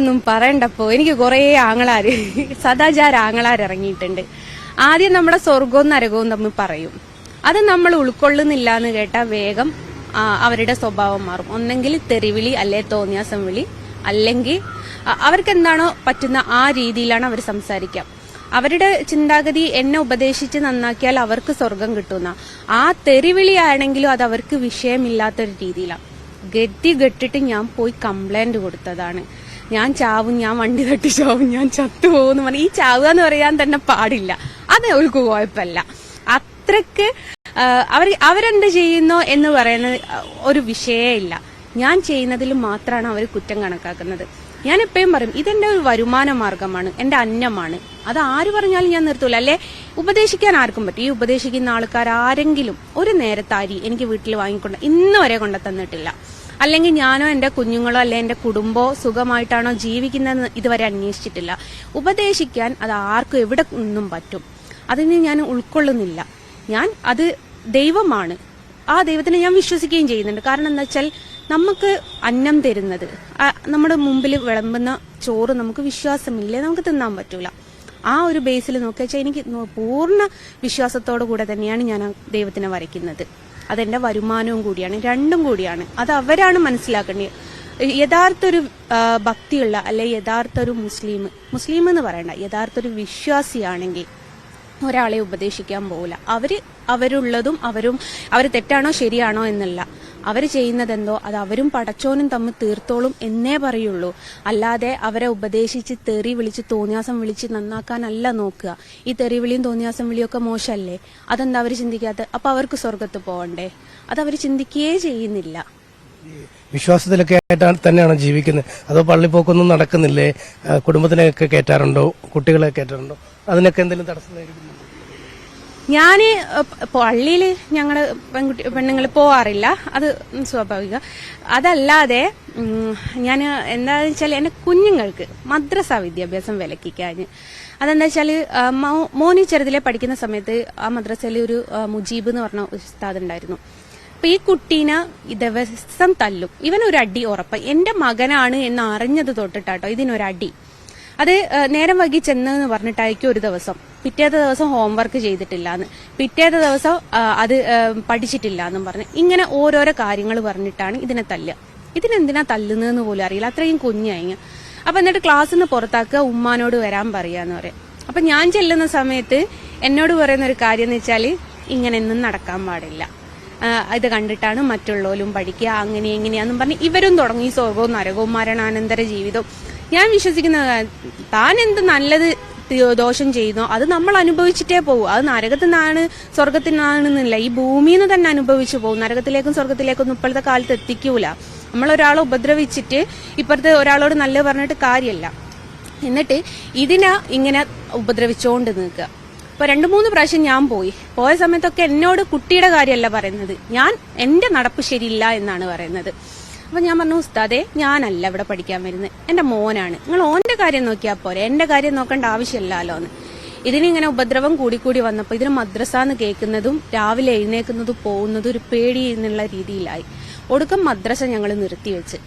അതൊന്നും പറയണ്ടപ്പോ. എനിക്ക് കുറെ ആങ്ങളാര് സദാചാര ആങ്ങളാർ ഇറങ്ങിയിട്ടുണ്ട്. ആദ്യം നമ്മുടെ സ്വർഗവും നരകവും തമ്മിൽ പറയും. അത് നമ്മൾ ഉൾക്കൊള്ളുന്നില്ല എന്ന് കേട്ടാൽ വേഗം അവരുടെ സ്വഭാവം മാറും. ഒന്നെങ്കിൽ തെറിവിളി, അല്ലെ തോന്നിയാസം വിളി, അല്ലെങ്കിൽ അവർക്ക് എന്താണോ പറ്റുന്ന ആ രീതിയിലാണ് അവർ സംസാരിക്കുക. അവരുടെ ചിന്താഗതി എന്നെ ഉപദേശിച്ച് നന്നാക്കിയാൽ അവർക്ക് സ്വർഗം കിട്ടുന്ന ആ തെറിവിളിയാണെങ്കിലും അത് അവർക്ക് വിഷയമില്ലാത്തൊരു രീതിയിലാണ്. ഗതി കെട്ടിട്ട് ഞാൻ പോയി കംപ്ലൈന്റ് കൊടുത്തതാണ്. ഞാൻ ചാവും, ഞാൻ വണ്ടി തട്ടി ചാവും, ഞാൻ ചത്തുപോകുന്നു പറഞ്ഞ ഈ ചാവുക എന്ന് പറയാൻ തന്നെ പാടില്ല. അത് അവർക്ക് കുഴപ്പമില്ല. അത്രക്ക് അവരെന്ത് ചെയ്യുന്നോ എന്ന് പറയുന്നത് ഒരു വിഷയമില്ല. ഞാൻ ചെയ്യുന്നതിൽ മാത്രമാണ് അവർ കുറ്റം കണക്കാക്കുന്നത്. ഞാൻ എപ്പോഴും പറയും, ഇതെന്റെ ഒരു വരുമാന മാർഗമാണ്, എന്റെ അന്നമാണ്. അത് ആര് പറഞ്ഞാലും ഞാൻ നിർത്തൂല. അല്ലെ ഉപദേശിക്കാൻ ആർക്കും പറ്റും. ഈ ഉപദേശിക്കുന്ന ആൾക്കാർ ആരെങ്കിലും ഒരു നേരത്തെ അരി എനിക്ക് വീട്ടിൽ വാങ്ങിക്കൊണ്ട് ഇന്ന് വരെ കൊണ്ടു തന്നിട്ടില്ല. അല്ലെങ്കിൽ ഞാനോ എന്റെ കുഞ്ഞുങ്ങളോ അല്ലെ എന്റെ കുടുംബമോ സുഖമായിട്ടാണോ ജീവിക്കുന്നതെന്ന് ഇതുവരെ അന്വേഷിച്ചിട്ടില്ല. ഉപദേശിക്കാൻ അത് ആർക്കും എവിടെ നിന്നും പറ്റും. അതിന് ഞാൻ ഉൾക്കൊള്ളുന്നില്ല. അത് ദൈവമാണ്. ആ ദൈവത്തിനെ ഞാൻ വിശ്വസിക്കുകയും ചെയ്യുന്നുണ്ട്. കാരണം എന്താ വെച്ചാൽ നമുക്ക് അന്നം തരുന്നത്, നമ്മുടെ മുമ്പിൽ വിളമ്പുന്ന ചോറ് നമുക്ക് വിശ്വാസമില്ലേ നമുക്ക് തിന്നാൻ പറ്റൂല. ആ ഒരു ബേസിൽ നോക്കിയാൽ വെച്ചാൽ എനിക്ക് പൂർണ്ണ വിശ്വാസത്തോടു കൂടെ തന്നെയാണ് ഞാൻ ദൈവത്തിനെ വരയ്ക്കുന്നത്. അതെന്റെ വരുമാനവും കൂടിയാണ്, രണ്ടും കൂടിയാണ്. അത് അവരാണ് മനസ്സിലാക്കേണ്ടത്. യഥാർത്ഥ ഒരു ഭക്തിയുള്ള അല്ലെ യഥാർത്ഥ ഒരു മുസ്ലിം എന്ന് പറയണ്ട, യഥാർത്ഥ ഒരു വിശ്വാസിയാണെങ്കിൽ ഒരാളെ ഉപദേശിക്കാൻ പോകില്ല. അവരുള്ളതും അവർ തെറ്റാണോ ശരിയാണോ എന്നല്ല, അവർ ചെയ്യുന്നതെന്തോ അത് അവരും പടച്ചോനും തമ്മിൽ തീർത്തോളും എന്നേ പറയുള്ളൂ. അല്ലാതെ അവരെ ഉപദേശിച്ച് തെറി വിളിച്ച് തോന്നിയാസം വിളിച്ച് നന്നാക്കാനല്ല നോക്കുക. ഈ തെറി വിളിയും തോന്നിയാസം വിളിയൊക്കെ മോശമല്ലേ? അതെന്താ അവർ ചിന്തിക്കാത്ത? അപ്പൊ അവർക്ക് സ്വർഗത്ത് പോകണ്ടേ? അത് അവർ ചിന്തിക്കുകയേ ചെയ്യുന്നില്ല. വിശ്വാസത്തിലൊക്കെ ആയിട്ടാണ് തന്നെയാണോ ജീവിക്കുന്നത്? അതോ പള്ളിപ്പോക്കൊന്നും നടക്കുന്നില്ലേ? കുടുംബത്തിനെയൊക്കെ കയറ്റാറുണ്ടോ? കുട്ടികളെ കയറ്റാറുണ്ടോ? അതിനൊക്കെ എന്തെങ്കിലും തടസ്സം നേരിടുന്നുണ്ടോ? ഞാന് പള്ളിയിൽ ഞങ്ങള് പെണ്ണുങ്ങൾ പോവാറില്ല, അത് സ്വാഭാവിക. അതല്ലാതെ ഞാൻ എന്താന്ന് വെച്ചാൽ എന്റെ കുഞ്ഞുങ്ങൾക്ക് മദ്രസ വിദ്യാഭ്യാസം വിലക്കിക്കാന്. അതെന്താ വെച്ചാല് മോനി ചെറുതിലെ പഠിക്കുന്ന സമയത്ത് ആ മദ്രസയിൽ ഒരു മുജീബ് എന്ന് പറഞ്ഞ ഉസ്താദ് ഉണ്ടായിരുന്നു. അപ്പൊ ഈ കുട്ടീനെ ദിവസം തല്ലും. ഇവനൊരു അടി ഉറപ്പ്. എന്റെ മകനാണ് എന്ന് അറിഞ്ഞത് തൊട്ടിട്ടാട്ടോ ഇതിനൊരടി. അത് നേരം വൈകി ചെന്നെന്ന് പറഞ്ഞിട്ടായിരിക്കും ഒരു ദിവസം. പിറ്റേത്തെ ദിവസം ഹോംവർക്ക് ചെയ്തിട്ടില്ലാന്ന്, പിറ്റേത്തെ ദിവസം അത് പഠിച്ചിട്ടില്ല എന്നും പറഞ്ഞ് ഇങ്ങനെ ഓരോരോ കാര്യങ്ങൾ പറഞ്ഞിട്ടാണ് ഇതിനെ തല്ലുക. ഇതിനെന്തിനാ തല്ലുന്നതെന്ന് പോലും അറിയില്ല. അത്രയും കുഞ്ഞായി. അപ്പൊ എന്നിട്ട് ക്ലാസ്സിൽ നിന്ന് പുറത്താക്കുക, ഉമ്മാനോട് വരാൻ പറയാന്ന് പറയും. അപ്പൊ ഞാൻ ചെല്ലുന്ന സമയത്ത് എന്നോട് പറയുന്ന ഒരു കാര്യം എന്ന് വെച്ചാല് ഇങ്ങനെയൊന്നും നടക്കാൻ പാടില്ല, ഇത് കണ്ടിട്ടാണ് മറ്റുള്ളവരും പഠിക്കുക, അങ്ങനെ എങ്ങനെയാന്നും പറഞ്ഞ് ഇവരും തുടങ്ങി സ്വർഗവും നരകവും മരണാനന്തര ജീവിതവും. ഞാൻ വിശ്വസിക്കുന്ന താൻ എന്ത് നല്ലത് ദോഷം ചെയ്യുന്നോ അത് നമ്മൾ അനുഭവിച്ചിട്ടേ പോകും. അത് നരകത്തിൽ നിന്നാണ് സ്വർഗത്തിൽ നിന്നാണെന്നില്ല, ഈ ഭൂമിയിൽ നിന്ന് തന്നെ അനുഭവിച്ചു പോകും. നരകത്തിലേക്കും സ്വർഗത്തിലേക്കൊന്നും ഇപ്പോഴത്തെ കാലത്ത് എത്തിക്കൂല. നമ്മളൊരാളെ ഉപദ്രവിച്ചിട്ട് ഇപ്പുറത്തെ ഒരാളോട് നല്ല പറഞ്ഞിട്ട് കാര്യമല്ല. എന്നിട്ട് ഇതിനെ ഇങ്ങനെ ഉപദ്രവിച്ചോണ്ട് നിൽക്കുക. ഇപ്പൊ 2-3 പ്രാവശ്യം ഞാൻ പോയ സമയത്തൊക്കെ എന്നോട് കുട്ടിയുടെ കാര്യമല്ല പറയുന്നത്, എന്റെ നടപ്പ് ശരിയില്ല എന്നാണ് പറയുന്നത്. അപ്പൊ ഞാൻ പറഞ്ഞു, ഉസ്താദേ ഞാനല്ല ഇവിടെ പഠിക്കാൻ വരുന്നത്, എന്റെ മോനാണ്, നിങ്ങൾ ഓന്റെ കാര്യം നോക്കിയാൽ പോരെ, എന്റെ കാര്യം നോക്കേണ്ട ആവശ്യമില്ലല്ലോ എന്ന്. ഇതിനിങ്ങനെ ഉപദ്രവം കൂടിക്കൂടി വന്നപ്പോൾ ഇതിന് മദ്രസന്ന് കേൾക്കുന്നതും രാവിലെ എഴുന്നേക്കുന്നതും പോകുന്നതും ഒരു പേടി എന്നുള്ള രീതിയിലായി. ഒടുക്കം മദ്രസ ഞങ്ങൾ നിർത്തിവെച്ച്